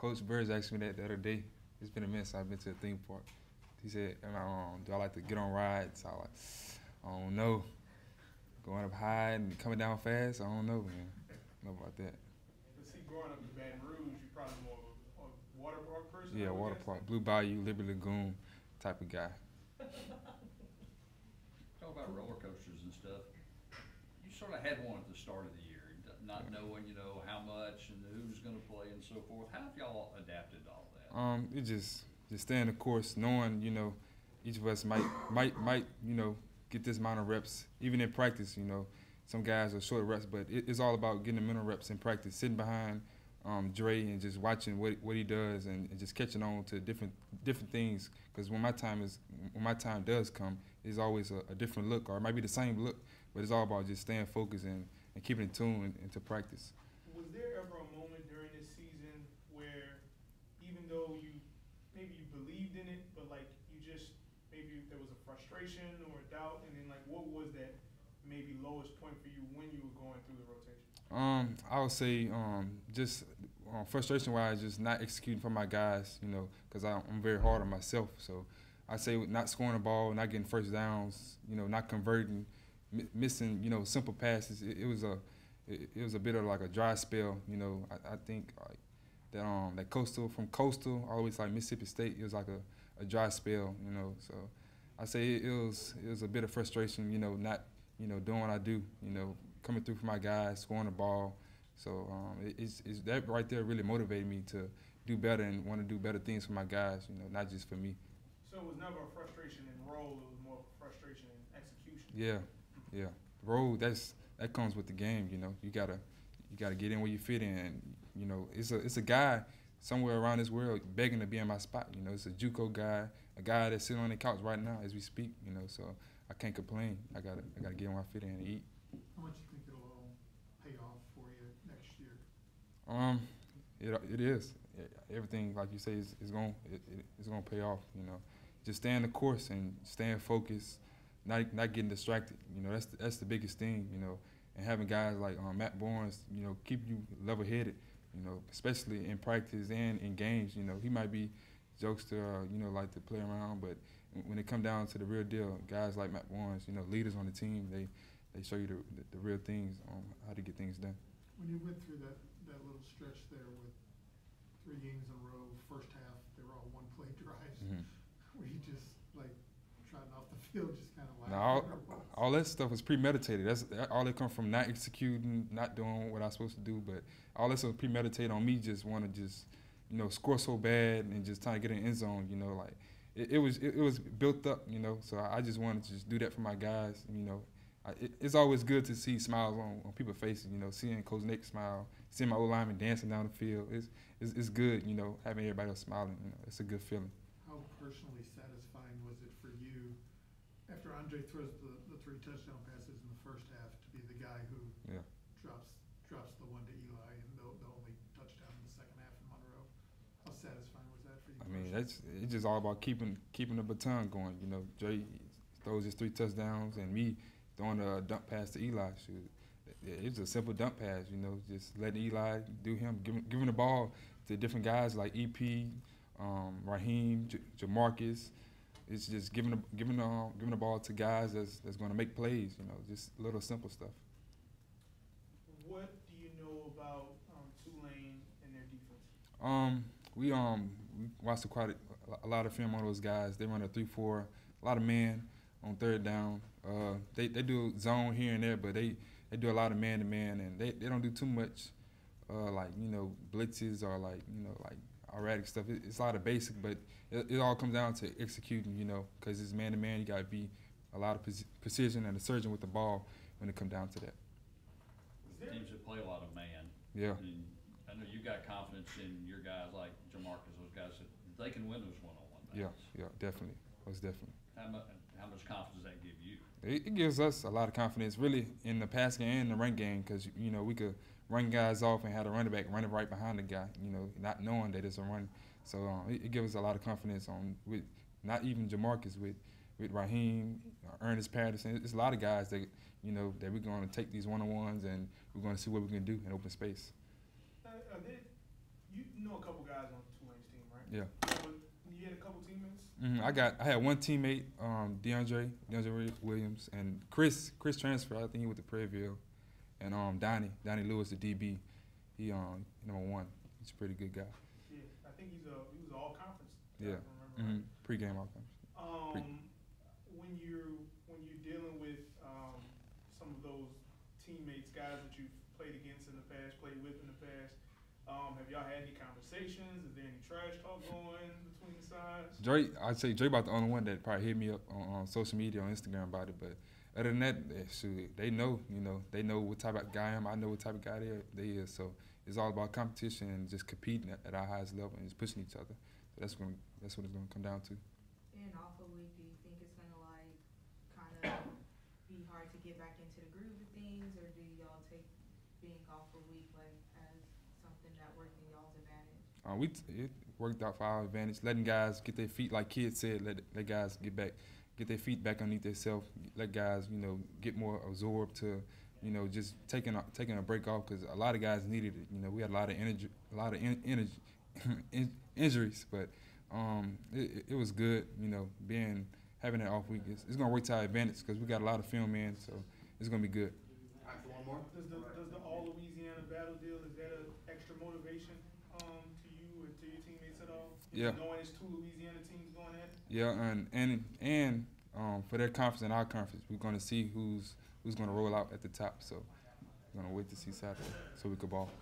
Coach Burns asked me that the other day. It's been a minute since I've been to a theme park. He said, do I like to get on rides? I like, I don't know. Going up high and coming down fast, I don't know, man. I don't know about that. But see, growing up in Baton Rouge, you're probably more of a water park person? Yeah, water park. Blue Bayou, Liberty Lagoon type of guy. Talk about roller coasters and stuff. You sort of had one at the start of the year, not knowing, how much and who's going to play and so forth. How have y'all adapted to all that? It just staying the course, knowing, each of us might, get this amount of reps, even in practice, Some guys are short reps, but it's all about getting the mental reps in practice, sitting behind Dre and just watching what he does and just catching on to different things. Because when my time does come, it's always a different look, or it might be the same look, but it's all about just staying focused and keeping in tune into practice. Was there ever a moment during this season where, even though maybe you believed in it, but like maybe there was a frustration or a doubt, and then like what was that maybe lowest point for you when you were going through the rotation? I would say just frustration-wise, just not executing for my guys, because I'm very hard on myself. So I say not scoring the ball, not getting first downs, not converting, missing, simple passes. It was a bit of like a dry spell, I think like that from Coastal all the way to like Mississippi State, it was like a dry spell, So I say it was a bit of frustration, not doing what I do, coming through for my guys, scoring the ball. So it's that right there really motivated me to do better and want to do better things for my guys, not just for me. So it was never a frustration in role; it was more of a frustration in execution. Yeah. Role that comes with the game, You gotta get in where you fit in. It's a guy somewhere around this world begging to be in my spot. It's a JUCO guy, a guy that's sitting on the couch right now as we speak. So I can't complain. I gotta get in where I fit in and eat. How much do you think it'll all pay off for you next year? It is. Everything, like you say, is gonna pay off. Just staying the course and staying focused, not getting distracted. That's the biggest thing. And having guys like Matt Barnes, keep you level-headed. Especially in practice and in games. He might be jokester, like to play around, but when it come down to the real deal, guys like Matt Barnes, leaders on the team, they show you the real things on how to get things done. When you went through that little stretch there with 3 games in a row, first half, they were all one-play drives, were you just like trotting off the field, just kind of laughing? No, all that stuff was premeditated. That's all that come from not executing, not doing what I was supposed to do, but all this was premeditated on me just want to score so bad and just trying to get in the end zone, like it was built up, so I just wanted to just do that for my guys, It's always good to see smiles on people's faces, seeing Coach Nick smile, seeing my old lineman dancing down the field. It's good, having everybody else smiling, it's a good feeling. How personally satisfying was it for you after Andre throws the 3 touchdown passes in the first half to be the guy who drops the one to Eli and the only touchdown in the second half in Monroe? How satisfying was that for you? I mean, it's just all about keeping the baton going. Dre throws his 3 touchdowns and me throwing a dump pass to Eli. It's a simple dump pass, just letting Eli do him, giving the ball to different guys like EP, Raheem, Jamarcus. It's just giving the ball to guys that's going to make plays, just little simple stuff. What do you know about Tulane and their defense? We watched quite a lot of film on those guys. They run a 3-4, a lot of man on third down. They do zone here and there, but they do a lot of man-to-man, and they don't do too much blitzes or like erratic stuff. It's a lot of basic, but it all comes down to executing, because it's man-to-man. You got to be a lot of precision and a surgeon with the ball when it comes down to that. Teams that play a lot of man. Yeah. And I know you got confidence in your guys like Jamarcus, those guys that they can win those one-on-one battles. Yeah, definitely. Most definitely. How much confidence does that give you? It gives us a lot of confidence, really, in the pass game and the run game, because we could run guys off and have the running back running right behind the guy, not knowing that it's a run. So it gives us a lot of confidence with not even Jamarcus, with Raheem, Ernest Patterson. There's a lot of guys that that we're going to take these one-on-ones and we're going to see what we can do in open space. Are there You know a couple guys on Tulane's team, right? Yeah. You had a couple teammates? I had one teammate, DeAndre Williams, and Chris transferred. I think he went to Prairieville, and Donnie Lewis, the DB. He #1. He's a pretty good guy. Yeah, I think he was all conference. Yeah. If I remember right. Pre-game all conference. When you're dealing with some of those teammates, guys that you've played against in the past, played with in the past, have y'all had any conversations? Is there any trash talk going between the sides? I'd say Dre about the only one that probably hit me up on social media, on Instagram about it. But other than that, shoot, they know what type of guy I am. I know what type of guy they is. So it's all about competition and just competing at our highest level and just pushing each other. So that's what it's gonna come down to. And off a week, do you think it's gonna like kind of be hard to get back into the groove of things, or do y'all take being off a week like as something that worked in y'all's advantage? It worked out for our advantage, letting guys get their feet, like kids said, let guys get their feet back underneath themselves, let guys, get more absorbed to, just taking a break off, because a lot of guys needed it. We had a lot of injuries, but it was good, having that off week. It's gonna work to our advantage because we got a lot of film in, so it's gonna be good. All right, for one more. Does the All Louisiana battle deal, is that an extra motivation to you or to your teammates at all? Yeah. Knowing it's 2 Louisiana teams going at it? Yeah, and for their conference and our conference, we're gonna see who's gonna roll out at the top. So we're gonna wait to see Saturday so we can ball.